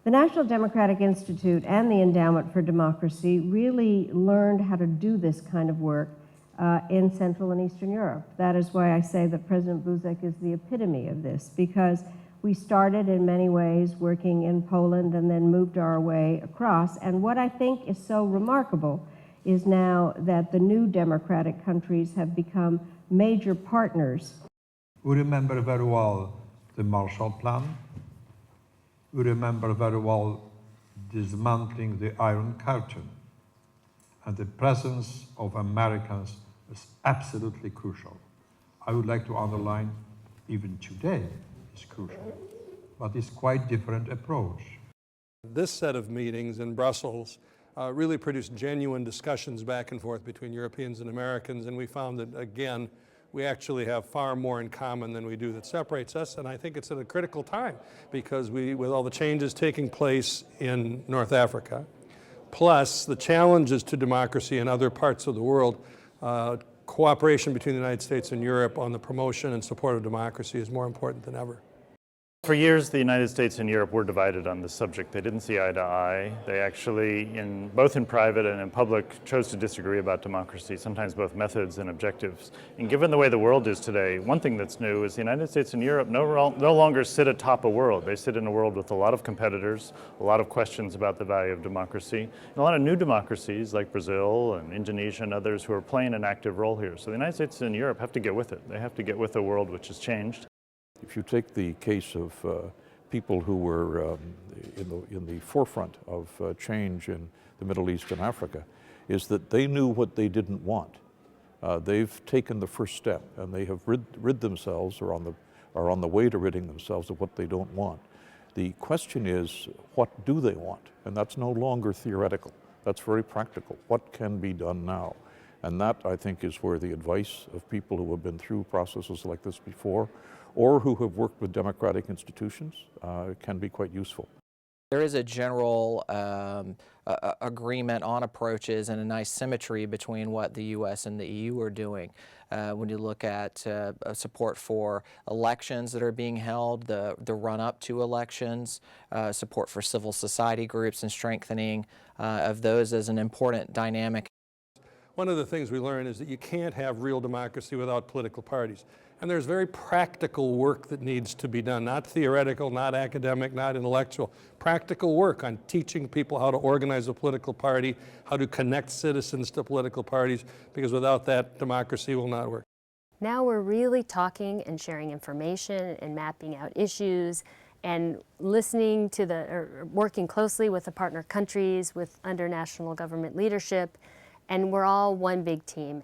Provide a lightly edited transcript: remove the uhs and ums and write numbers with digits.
The National Democratic Institute and the Endowment for Democracy really learned how to do this kind of work in Central and Eastern Europe. That is why I say that President Buzek is the epitome of this, because we started in many ways working in Poland and then moved our way across. And what I think is so remarkable is now that the new democratic countries have become major partners. We remember very well the Marshall Plan. We remember very well dismantling the Iron Curtain. And the presence of Americans is absolutely crucial. I would like to underline, even today, is crucial, but it's quite different approach. This set of meetings in Brussels really produced genuine discussions back and forth between Europeans and Americans, and we found that, again, we actually have far more in common than we do that separates us, and I think it's at a critical time because with all the changes taking place in North Africa, plus the challenges to democracy in other parts of the world, cooperation between the United States and Europe on the promotion and support of democracy is more important than ever. For years, the United States and Europe were divided on this subject. They didn't see eye to eye. They actually, both in private and in public, chose to disagree about democracy, sometimes both methods and objectives. And given the way the world is today, one thing that's new is the United States and Europe no longer sit atop a world. They sit in a world with a lot of competitors, a lot of questions about the value of democracy, and a lot of new democracies like Brazil and Indonesia and others who are playing an active role here. So the United States and Europe have to get with it. They have to get with a world which has changed. If you take the case of people who were in the forefront of change in the Middle East and Africa, is that they knew what they didn't want. They've taken the first step, and they have rid themselves, or are on the way to ridding themselves of what they don't want. The question is, what do they want? And that's no longer theoretical. That's very practical. What can be done now? And that, I think, is where the advice of people who have been through processes like this before, or who have worked with democratic institutions, can be quite useful. There is a general agreement on approaches and a nice symmetry between what the U.S. and the EU are doing. When you look at support for elections that are being held, the run-up to elections, support for civil society groups and strengthening of those as an important dynamic. One of the things we learn is that you can't have real democracy without political parties. And there's very practical work that needs to be done, not theoretical, not academic, not intellectual. Practical work on teaching people how to organize a political party, how to connect citizens to political parties, because without that, democracy will not work. Now we're really talking and sharing information and mapping out issues and listening to working closely with the partner countries, with under national government leadership, and we're all one big team.